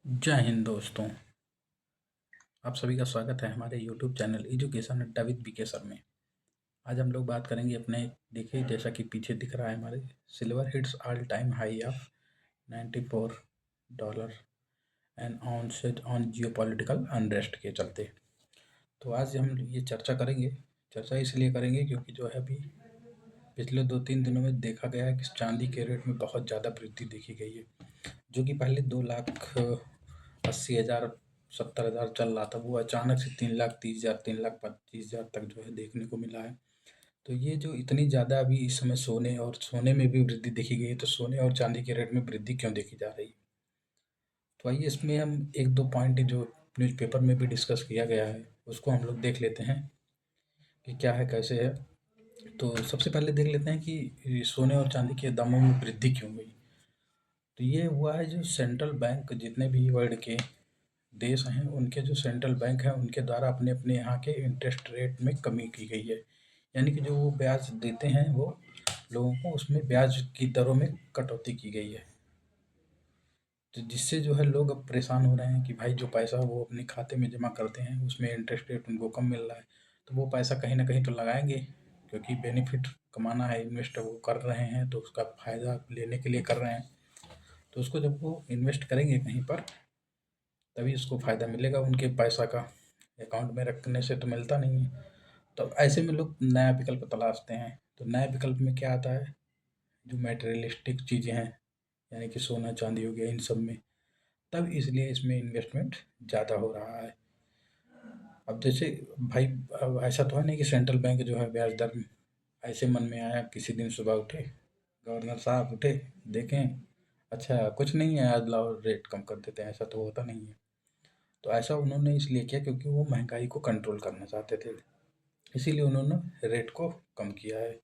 जय हिंद दोस्तों। आप सभी का स्वागत है हमारे यूट्यूब चैनल एजुकेशन अड्डा विद बीके सर में। आज हम लोग बात करेंगे अपने, देखिए जैसा कि पीछे दिख रहा है हमारे, silver hits all time high of $94 and on Jio political unrest के चलते। तो आज हम ये चर्चा करेंगे। चर्चा इसलिए करेंगे क्योंकि जो है अभी पिछले 2-3 दिनों में देखा गया है कि चांदी के रेट में बहुत ज़्यादा वृद्धि देखी गई है। जो कि पहले 2,80,000 70,000 चल रहा था, वो अचानक से 3,30,000 3,25,000 तक जो है देखने को मिला है। तो ये जो इतनी ज़्यादा अभी इस समय सोने में भी वृद्धि देखी गई है, तो सोने और चांदी के रेट में वृद्धि क्यों देखी जा रही है? तो आइए इसमें हम एक दो पॉइंट जो न्यूज़पेपर में भी डिस्कस किया गया है उसको हम लोग देख लेते हैं कि क्या है कैसे है। तो सबसे पहले देख लेते हैं कि ये सोने और चांदी के दामों में वृद्धि क्यों हुई। तो ये हुआ है, जो सेंट्रल बैंक जितने भी वर्ल्ड के देश हैं उनके जो सेंट्रल बैंक हैं उनके द्वारा अपने अपने यहाँ के इंटरेस्ट रेट में कमी की गई है। यानी कि जो वो ब्याज देते हैं वो लोगों को, उसमें ब्याज की दरों में कटौती की गई है। तो जिससे जो है लोग अब परेशान हो रहे हैं कि भाई जो पैसा वो अपने खाते में जमा करते हैं उसमें इंटरेस्ट रेट उनको कम मिल रहा है, तो वो पैसा कहीं ना कहीं तो लगाएंगे, क्योंकि बेनिफिट कमाना है, इन्वेस्ट वो कर रहे हैं तो उसका फ़ायदा लेने के लिए कर रहे हैं। तो उसको जब वो इन्वेस्ट करेंगे कहीं पर तभी उसको फ़ायदा मिलेगा, उनके पैसा का अकाउंट में रखने से तो मिलता नहीं है। तो ऐसे में लोग नया विकल्प तलाशते हैं। तो नए विकल्प में क्या आता है, जो मटेरियलिस्टिक चीज़ें हैं, यानी कि सोना चांदी हो गया, इन सब में। तब इसलिए इसमें इन्वेस्टमेंट ज़्यादा हो रहा है। अब जैसे भाई, अब ऐसा तो है नहीं कि सेंट्रल बैंक जो है ब्याज दर ऐसे मन में आया किसी दिन सुबह उठे, गवर्नर साहब उठे, देखें अच्छा कुछ नहीं है, आज लाओ रेट कम कर देते हैं, ऐसा तो होता नहीं है। तो ऐसा उन्होंने इसलिए किया क्योंकि वो महंगाई को कंट्रोल करना चाहते थे, इसीलिए उन्होंने रेट को कम किया है।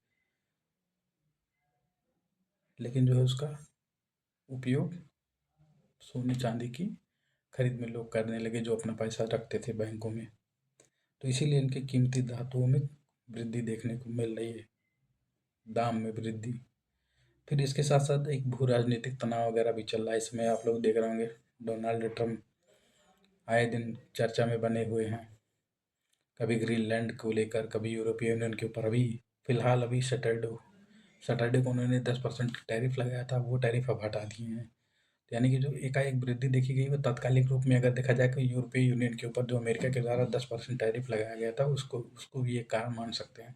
लेकिन जो है उसका उपयोग सोने चांदी की खरीद में लोग करने लगे, जो अपना पैसा रखते थे बैंकों में। तो इसीलिए इनकी कीमती धातुओं में वृद्धि देखने को मिल रही है, दाम में वृद्धि। फिर इसके साथ साथ एक भू राजनीतिक तनाव वगैरह भी चल रहा है। इसमें आप लोग देख रहे होंगे, डोनाल्ड ट्रंप आए दिन चर्चा में बने हुए हैं, कभी ग्रीनलैंड को लेकर, कभी यूरोपियन यूनियन के ऊपर। अभी फिलहाल अभी सैटरडे को उन्होंने 10% टैरिफ लगाया था, वो टैरिफ अब हटा दिए हैं। तो यानी कि जो एकाएक वृद्धि देखी गई वो तात्कालिक रूप में अगर देखा जाए कि यूरोपीय यूनियन के ऊपर जो अमेरिका के द्वारा 10% टैरिफ लगाया गया था, उसको उसको भी एक कारण मान सकते हैं,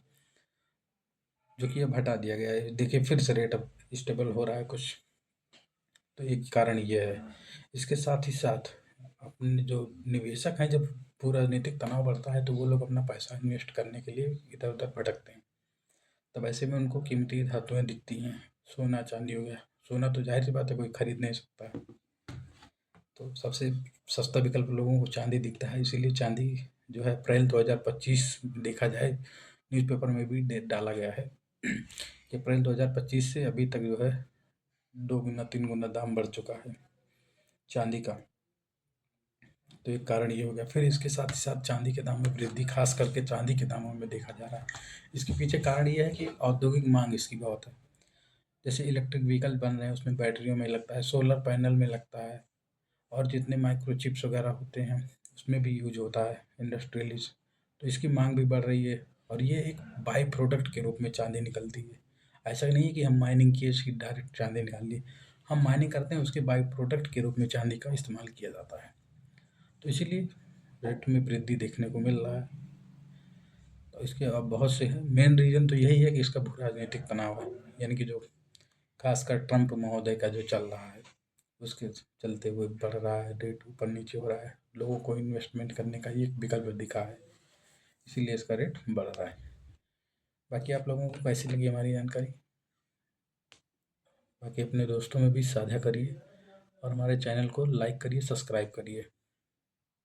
जो कि अब हटा दिया गया है। देखिए फिर से रेट अब स्टेबल हो रहा है कुछ। तो एक कारण ये है। इसके साथ ही साथ अपने जो निवेशक हैं, जब पूरा राजनीतिक तनाव बढ़ता है तो वो लोग अपना पैसा इन्वेस्ट करने के लिए इधर उधर भटकते हैं। तब ऐसे में उनको कीमती धातुएं दिखती हैं, सोना चांदी हो गया। सोना तो जाहिर सी बात है कोई खरीद नहीं सकता है, तो सबसे सस्ता विकल्प लोगों को चांदी दिखता है, इसीलिए चांदी जो है अप्रैल 2025 देखा जाए, न्यूज़पेपर में भी डाला गया है कि अप्रैल 2025 से अभी तक जो है 2 गुना 3 गुना दाम बढ़ चुका है चांदी का। तो एक कारण ये हो गया। फिर इसके साथ ही साथ चांदी के दाम में वृद्धि, खास करके चांदी के दामों में देखा जा रहा है। इसके पीछे कारण ये है कि औद्योगिक मांग इसकी बहुत है। जैसे इलेक्ट्रिक व्हीकल बन रहे हैं, उसमें बैटरियों में लगता है, सोलर पैनल में लगता है, और जितने माइक्रोचिप्स वगैरह होते हैं उसमें भी यूज होता है, इंडस्ट्रियलिस्ट। तो इसकी मांग भी बढ़ रही है, और ये एक बाई प्रोडक्ट के रूप में चांदी निकलती है। ऐसा नहीं है कि हम माइनिंग किए इसकी डायरेक्ट चांदी निकाल ली, हम माइनिंग करते हैं, उसके बाई प्रोडक्ट के रूप में चांदी का इस्तेमाल किया जाता है। तो इसीलिए रेट में वृद्धि देखने को मिल रहा है। तो इसके अब बहुत से हैं, मेन रीज़न तो यही है कि इसका भू राजनीतिक तनाव है, यानी कि जो खासकर ट्रंप महोदय का जो चल रहा है उसके चलते हुए बढ़ रहा है, रेट ऊपर नीचे हो रहा है, लोगों को इन्वेस्टमेंट करने का ये एक विकल्प दिखा है, इसीलिए इसका रेट बढ़ रहा है। बाकी आप लोगों को कैसी लगी हमारी जानकारी? बाकी अपने दोस्तों में भी साझा करिए, और हमारे चैनल को लाइक करिए, सब्सक्राइब करिए।